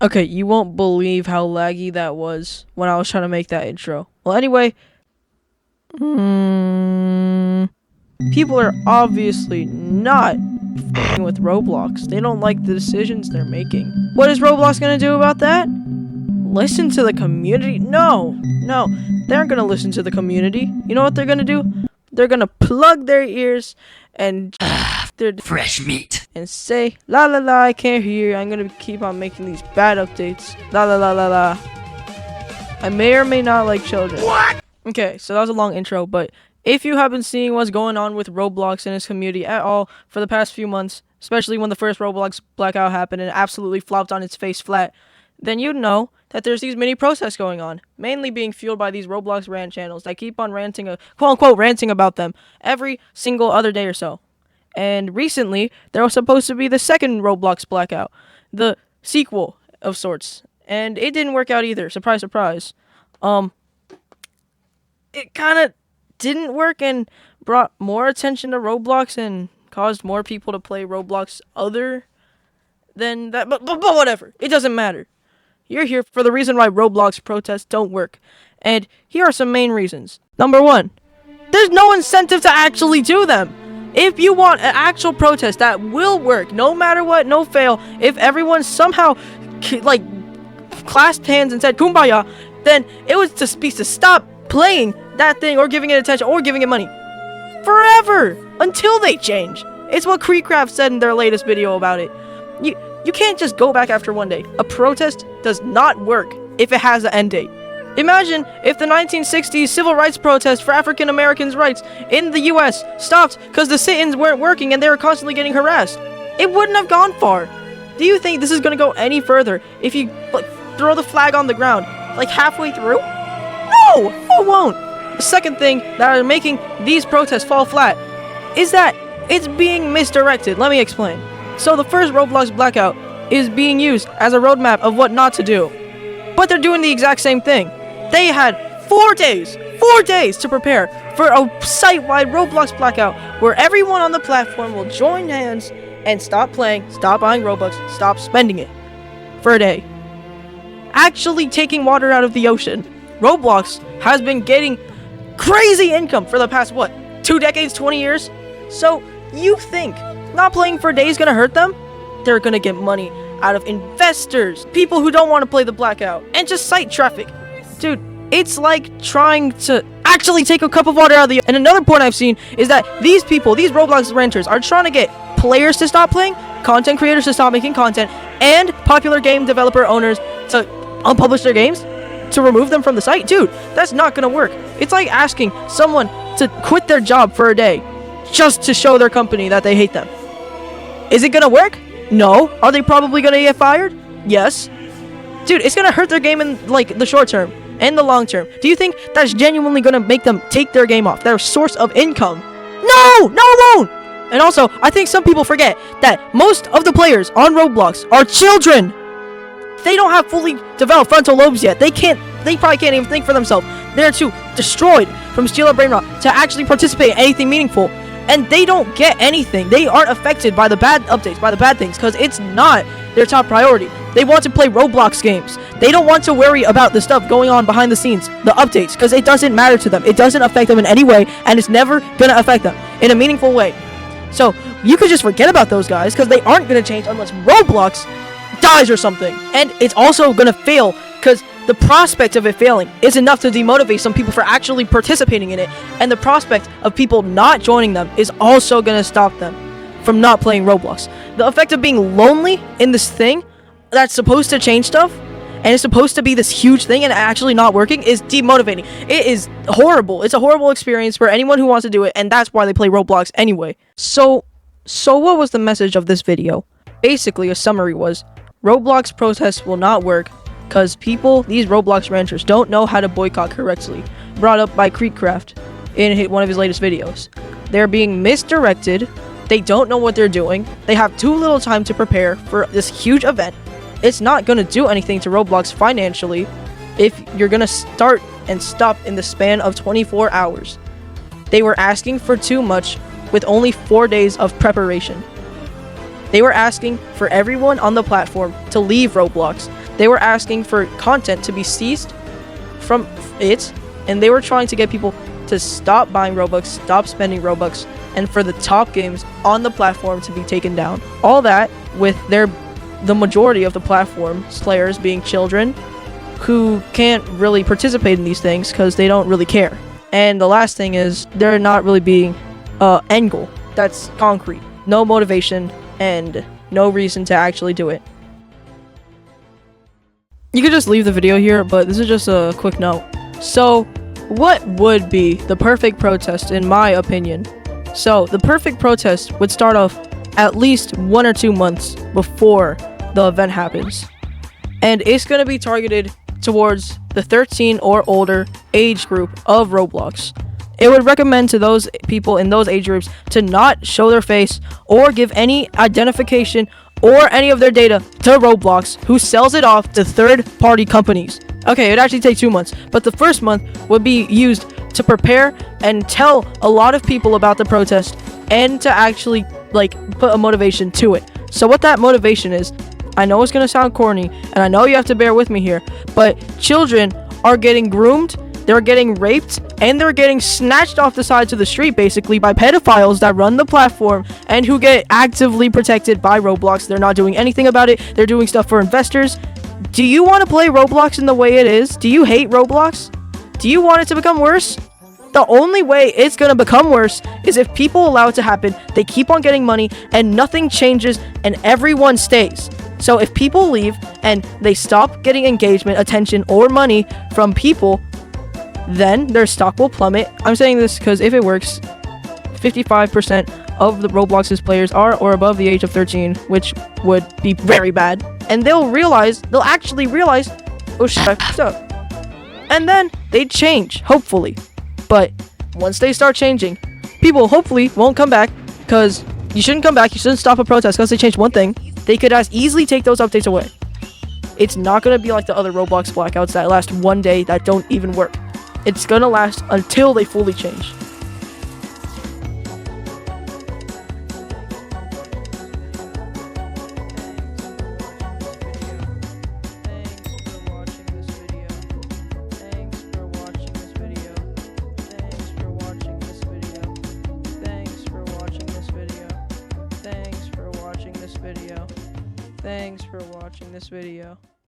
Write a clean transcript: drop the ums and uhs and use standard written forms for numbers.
Okay, you won't believe how laggy that was when I was trying to make that intro. Well, anyway, people are obviously not f***ing with Roblox. They don't like the decisions they're making. What is Roblox gonna do about that? Listen to the community? No, they aren't gonna listen to the community. You know what they're gonna do? They're gonna plug their ears and their fresh meat and say, la la la, I can't hear you. I'm gonna keep on making these bad updates. La la la la la. I may or may not like children. What? Okay, so that was a long intro, but if you have been seeing what's going on with Roblox and its community at all for the past few months, especially when the first Roblox blackout happened and it absolutely flopped on its face flat, then you'd know that there's these mini protests going on, mainly being fueled by these Roblox rant channels that keep on ranting, quote-unquote ranting about them every single other day or so. And recently, there was supposed to be the second Roblox blackout, the sequel of sorts, and it didn't work out either. Surprise, surprise. It kind of didn't work and brought more attention to Roblox and caused more people to play Roblox other than that. But whatever. It doesn't matter. You're here for the reason why Roblox protests don't work. And here are some main reasons. Number one, there's no incentive to actually do them. If you want an actual protest that will work, no matter what, no fail, if everyone somehow, clasped hands and said kumbaya, then it was to stop playing that thing or giving it attention or giving it money. Forever! Until they change. It's what Creecraft said in their latest video about it. You can't just go back after one day. A protest does not work if it has an end date. Imagine if the 1960s civil rights protest for African Americans' rights in the US stopped because the sit-ins weren't working and they were constantly getting harassed. It wouldn't have gone far. Do you think this is going to go any further if you throw the flag on the ground halfway through? No, it won't. The second thing that are making these protests fall flat is that it's being misdirected. Let me explain. So the first Roblox blackout is being used as a roadmap of what not to do. But they're doing the exact same thing. They had 4 days to prepare for a site-wide Roblox blackout where everyone on the platform will join hands and stop playing, stop buying Robux, stop spending it for a day. Actually taking water out of the ocean. Roblox has been getting crazy income for the past, 2 decades, 20 years? So you think not playing for a day is gonna hurt them? They're gonna get money out of investors, people who don't want to play the blackout, and just site traffic. Dude, it's like trying to actually take a cup of water out of the... And another point I've seen is that these people, these Roblox renters, are trying to get players to stop playing, content creators to stop making content, and popular game developer owners to unpublish their games, to remove them from the site. Dude, that's not gonna work. It's like asking someone to quit their job for a day just to show their company that they hate them. Is it gonna work? No. Are they probably gonna get fired? Yes. Dude, it's gonna hurt their game in the short term and the long term. Do you think that's genuinely gonna make them take their game off, their source of income? No, it won't. And also, I think some people forget that most of the players on Roblox are children. They don't have fully developed frontal lobes yet. They probably can't even think for themselves. They're too destroyed from steel or brain rot to actually participate in anything meaningful. And they don't get anything. They aren't affected by the bad updates, by the bad things, because it's not their top priority. They want to play Roblox games. They don't want to worry about the stuff going on behind the scenes, the updates, because it doesn't matter to them. It doesn't affect them in any way, and it's never going to affect them in a meaningful way. So you could just forget about those guys, because they aren't going to change unless Roblox dies or something. And it's also going to fail, because the prospect of it failing is enough to demotivate some people for actually participating in it, and the prospect of people not joining them is also going to stop them from not playing Roblox. The effect of being lonely in this thing that's supposed to change stuff and it's supposed to be this huge thing and actually not working is demotivating. It is horrible. It's a horrible experience for anyone who wants to do it, and that's why they play Roblox anyway. So what was the message of this video? Basically, a summary was Roblox protests will not work because these Roblox ranters don't know how to boycott correctly, brought up by Creecraft in one of his latest videos. They're being misdirected, they don't know what they're doing, they have too little time to prepare for this huge event. It's not going to do anything to Roblox financially if you're going to start and stop in the span of 24 hours. They were asking for too much with only 4 days of preparation. They were asking for everyone on the platform to leave Roblox. They were asking for content to be ceased from it, and they were trying to get people to stop buying Robux, stop spending Robux, and for the top games on the platform to be taken down. All that with the majority of the platform's players being children who can't really participate in these things because they don't really care. And the last thing is there not really being end goal that's concrete, no motivation and no reason to actually do it. You could just leave the video here, but this is just a quick note. So what would be the perfect protest in my opinion? So the perfect protest would start off at least 1 or 2 months before the event happens, and it's going to be targeted towards the 13 or older age group of Roblox. It would recommend to those people in those age groups to not show their face or give any identification or any of their data to Roblox, who sells it off to third-party companies. Okay, it'd actually take 2 months, but the first month would be used to prepare and tell a lot of people about the protest and to actually put a motivation to it. So what that motivation is, I know it's gonna sound corny, and I know you have to bear with me here, but children are getting groomed, they're getting raped, and they're getting snatched off the sides of the street basically by pedophiles that run the platform and who get actively protected by Roblox. They're not doing anything about it. They're doing stuff for investors. Do you want to play Roblox in the way it is? Do you hate Roblox? Do you want it to become worse? The only way it's gonna become worse is if people allow it to happen, they keep on getting money, and nothing changes, and everyone stays. So if people leave, and they stop getting engagement, attention, or money from people, then their stock will plummet. I'm saying this because if it works, 55% of the Roblox's players are or above the age of 13, which would be very bad. And they'll actually realize, oh shit, I fucked up. And then they change, hopefully. But once they start changing, people hopefully won't come back, because you shouldn't come back. You shouldn't stop a protest because they changed one thing. They could as easily take those updates away. It's not going to be like the other Roblox blackouts that last one day that don't even work. It's going to last until they fully change. Thanks for watching this video.